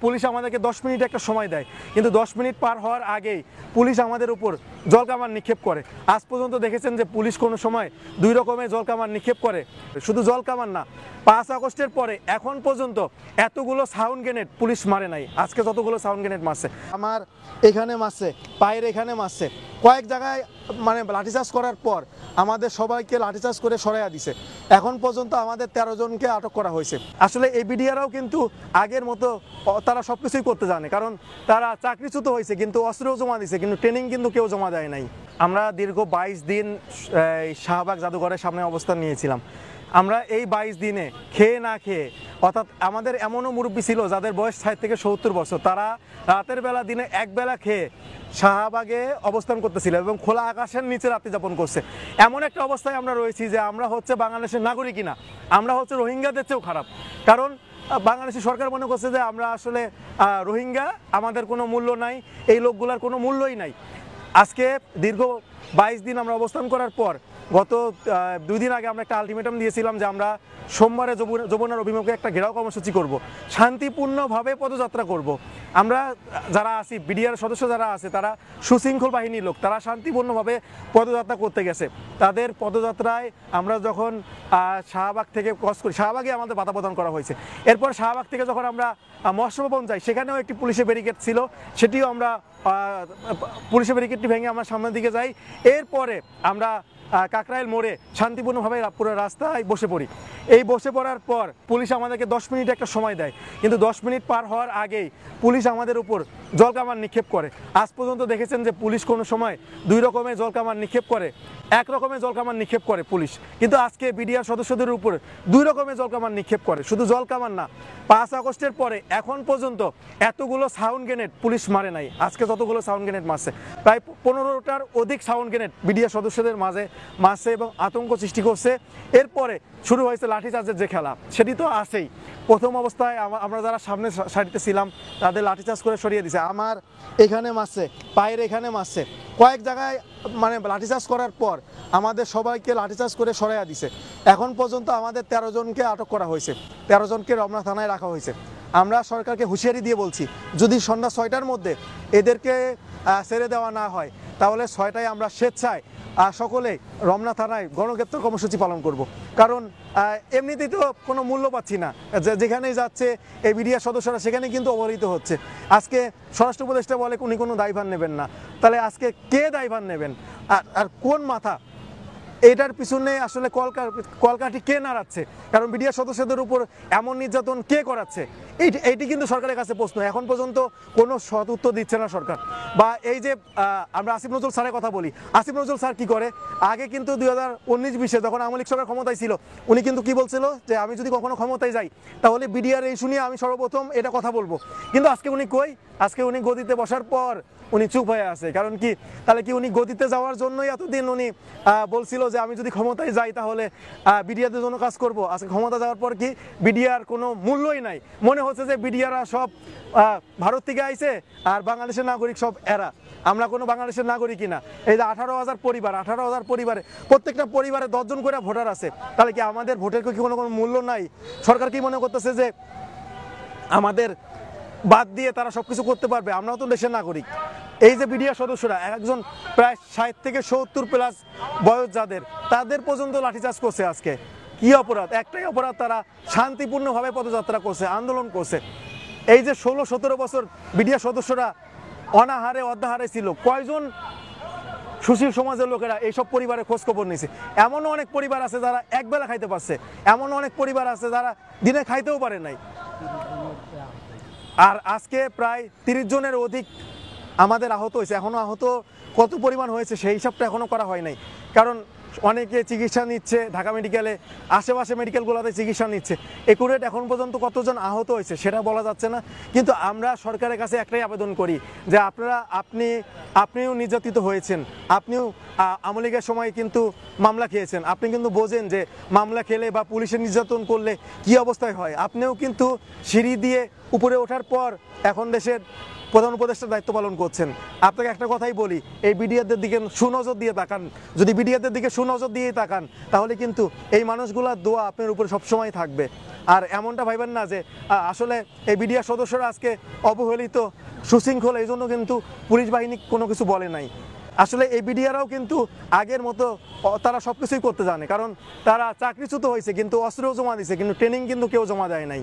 Police আমাদেরকে 10 minute একটা সময় দেয়, কিন্তু 10 মিনিট পার হওয়ার আগেই পুলিশ আমাদের উপর জলকামান নিক্ষেপ করে। আজ পর্যন্ত দেখেছেন যে পুলিশ কোনো সময় দুই রকমের জলকামান নিক্ষেপ করে। শুধু জলকামান না, 5 আগস্টের পরে এখন পর্যন্ত এতগুলো সাউন্ড গ্রেনেড পুলিশ মারে নাই। আজকে যতগুলো সাউন্ড গ্রেনেড মারছে, আমার এখানে মারছে, পায়ের এখানে মারছে, কয়েক জায়গায় মানে লাঠিচার্জ করার পর আমাদের সবাইকে লাঠিচার্জ করে সরাইয়া দিছে। এখন পর্যন্ত আমাদের 13 জনকে আটক করা হয়েছে। আসলে এই বিডিআরও কিন্তু আগের মতো তারা সব কিছুই করতে জানে, কারণ তারা চাকরিচ্যুত হয়েছে কিন্তু অস্ত্রও জমা দিছে, কিন্তু ট্রেনিং কিন্তু কেউ জমা দেয় নাই। আমরা দীর্ঘ 22 দিন শাহবাগ জাদুঘরের সামনে অবস্থান নিয়েছিলাম। আমরা এই 22 দিনে খেয়ে না খেয়ে, অর্থাৎ আমাদের এমনও মুরব্বী ছিল যাদের বয়স 60 থেকে 70 বছর, তারা রাতের বেলা দিনে এক বেলা খেয়ে শাহবাগে অবস্থান করতেছিল এবং খোলা আকাশের নিচে রাত্রি যাপন করছে। এমন একটা অবস্থায় আমরা রয়েছি যে আমরা হচ্ছে বাংলাদেশের নাগরিকই না, আমরা হচ্ছে রোহিঙ্গাদের চেয়েও খারাপ। কারণ বাংলাদেশের সরকার মনে করছে যে আমরা আসলে রোহিঙ্গা, আমাদের কোনো মূল্য নাই, এই লোকগুলার কোনো মূল্যই নাই। আজকে দীর্ঘ 22 দিন আমরা অবস্থান করার পর গত 2 দিন আগে আমরা একটা আলটিমেটাম দিয়েছিলাম যে আমরা সোমবারে যমুনার অভিমুখে একটা ঘেরাও কর্মসূচি করব, শান্তিপূর্ণভাবে পদযাত্রা করব। আমরা যারা আছি, বিডিআর সদস্য যারা আছে, তারা সুশৃঙ্খল বাহিনীর লোক, তারা শান্তিপূর্ণভাবে পদযাত্রা করতে গেছে। তাদের পদযাত্রায় আমরা যখন শাহবাগ থেকে ক্রস করি, শাহবাগে আমাদের বাধা প্রদান করা হয়েছে। এরপর শাহবাগ থেকে যখন আমরা মৎস্য ভবন যাই, সেখানেও একটি পুলিশের ব্যারিকেড ছিল, সেটিও আমরা পুলিশের ব্যারিকেডটি ভেঙে আমরা সামনের দিকে যাই। এরপরে আমরা কাকরাইল মোড়ে শান্তিপূর্ণভাবে পুরো রাস্তায় বসে পড়ি। এই বসে পড়ার পর পুলিশ আমাদেরকে 10 মিনিট একটা সময় দেয়, কিন্তু 10 মিনিট পার হওয়ার আগেই পুলিশ আমাদের উপর জলকামান নিক্ষেপ করে। আজ পর্যন্ত দেখেছেন যে পুলিশ কোনো সময় দুই রকমের জলকামান নিক্ষেপ করে, এক রকমের জলকামান নিক্ষেপ করে পুলিশ, কিন্তু আজকে বিডিআর সদস্যদের উপর 2 রকমের জলকামান নিক্ষেপ করে। শুধু জলকামান না, 5 আগস্টের পরে এখন পর্যন্ত এতগুলো সাউন্ড গ্রেনেড পুলিশ মারে নাই। আজকে যতগুলো সাউন্ড গ্রেনেড মারছে, প্রায় 15টার অধিক সাউন্ড গ্রেনেড বিডিআর সদস্যদের মাঝে মারছে এবং আতঙ্ক সৃষ্টি করছে। এরপরে শুরু হয়েছে লাঠিচার্জের যে খেলা, সেটি তো আছেই। প্রথম অবস্থায় আমরা যারা সামনে সারিতে ছিলাম তাদের লাঠিচার্জ করে সরিয়ে দিছে। আমার এখানে মারছে, পায়ের এখানে মারছে, কয়েক জায়গায় মানে লাঠিচার্জ করার পর আমাদের সবাইকে লাঠিচার্জ করে সরাইয়া দিছে। এখন পর্যন্ত আমাদের 13 জনকে আটক করা হয়েছে, 13 জনকে রমনা থানায় রাখা হয়েছে। আমরা সরকারকে হুঁশিয়ারি দিয়ে বলছি, যদি সন্ধ্যা 6টার মধ্যে এদেরকে ছেড়ে দেওয়া না হয়, তাহলে 6টায় আমরা স্বেচ্ছায় সকলে রমনা থানায় গণগ্রেপ্তার কর্মসূচি পালন করব। কারণ এমনিতেই তো কোনো মূল্য পাচ্ছি না, যেখানেই যাচ্ছে এই বিডিআর সদস্যরা সেখানে কিন্তু অবহেলিত হচ্ছে। আজকে স্বরাষ্ট্র উপদেষ্টা বলে উনি কোনো দায়ভার নেবেন না, তাহলে আজকে কে দায়ভার নেবেন? আর কোন মাথা এটার পিছনে আসলে কলকাঠি কে নাড়াচ্ছে? কারণ বিডিআর সদস্যদের উপর এমন নির্যাতন কে করাচ্ছে? এইটি কিন্তু সরকারের কাছে প্রশ্ন। এখন পর্যন্ত কোনো সৎ উত্তর দিচ্ছে না সরকার। বা এই যে আমরা আসিফ নজরুল স্যারের কথা বলি, আসিফ নজরুল স্যার কি করে? আগে কিন্তু 2019-20 যখন আওয়ামী লীগ সরকার ক্ষমতায় ছিল, উনি কিন্তু কি বলছিল যে আমি যদি কখনো ক্ষমতায় যাই তাহলে বিডিআর এই শুনিয়ে আমি সর্বপ্রথম এটা কথা বলবো। কিন্তু আজকে উনি কই? আজকে উনি গদিতে বসার পর উনি চুপ হয়ে আছে। কারণ কি? তাহলে কি উনি গদিতে যাওয়ার জন্যই এতদিন উনি বলছিল যে আমি যদি ক্ষমতায় যাই তাহলে বিডিআরদের জন্য কাজ করব? আজকে ক্ষমতা যাওয়ার পর কি বিডিআর কোনো মূল্যই নাই? মনে হচ্ছে যে বিডিআররা সব ভারত থেকে আইছে আর বাংলাদেশের নাগরিক সব এরা, আমরা কোনো বাংলাদেশের নাগরিকই না। এই যে 18,000 পরিবার, 18,000 পরিবারে প্রত্যেকটা পরিবারে 10 জন করে ভোটার আছে, তাহলে কি আমাদের ভোটের কি কোনো মূল্য নাই? সরকার কি মনে করতেছে যে আমাদের বাদ দিয়ে তারা সবকিছু করতে পারবে? আমরাও তো দেশের নাগরিক। এই যে বিডিআর সদস্যরা একজন প্রায় 60 থেকে 70 প্লাস বয়স যাদের, তাদের পর্যন্ত লাঠিচার্জ করছে। আজকে কি অপরাধ? একটাই অপরাধ, তারা শান্তিপূর্ণভাবে পদযাত্রা করছে, আন্দোলন করছে। এই যে 16-17 বছর বিডিআর সদস্যরা অনাহারে অর্ধাহারে ছিল, কয়জন সুশীল সমাজের লোকেরা এইসব পরিবারের খোঁজখবর নিয়েছে? এমনও অনেক পরিবার আছে যারা একবেলা খাইতে পারছে, এমনও অনেক পরিবার আছে যারা দিনে খাইতেও পারে নাই। আর আজকে প্রায় 30 জনের অধিক আমাদের আহত হয়েছে। এখনও আহত কত পরিমাণ হয়েছে সেই হিসাবটা এখনও করা হয় নাই, কারণ অনেকে চিকিৎসা নিচ্ছে ঢাকা মেডিকেলে, আশেপাশে মেডিকেলগুলোতে চিকিৎসা নিচ্ছে। একুরেট এখন পর্যন্ত কতজন আহত হয়েছে সেটা বলা যাচ্ছে না। কিন্তু আমরা সরকারের কাছে একটাই আবেদন করি যে আপনিও নির্যাতিত হয়েছেন, আপনিও আওয়ামী লীগের সময় কিন্তু মামলা খেয়েছেন, আপনি কিন্তু বোঝেন যে মামলা খেলে বা পুলিশের নির্যাতন করলে কি অবস্থায় হয়। আপনিও কিন্তু সিঁড়ি দিয়ে উপরে ওঠার পর এখন দেশের প্রধান উপদেষ্টার দায়িত্ব পালন করছেন। আপনাকে একটা কথাই বলি, এই বিডিআরদের দিকে সুনজর দিয়ে তাকান। যদি বিডিআরদের দিকে সুনজর দিয়ে তাকান তাহলে কিন্তু এই মানুষগুলোর দোয়া আপনার উপরে সবসময় থাকবে। আর এমনটা ভাইবেন না যে আসলে এই বিডিআর সদস্যরা আজকে অবহেলিত, সুশৃঙ্খল, এই জন্য কিন্তু পুলিশ বাহিনী কোনো কিছু বলে নাই। আসলে এই বিডিআররাও কিন্তু আগের মতো তারা সব কিছুই করতে জানে, কারণ তারা চাকরিচ্যুত হয়েছে কিন্তু অস্ত্রও জমা দিয়েছে, কিন্তু ট্রেনিং কিন্তু কেউ জমা দেয় নাই।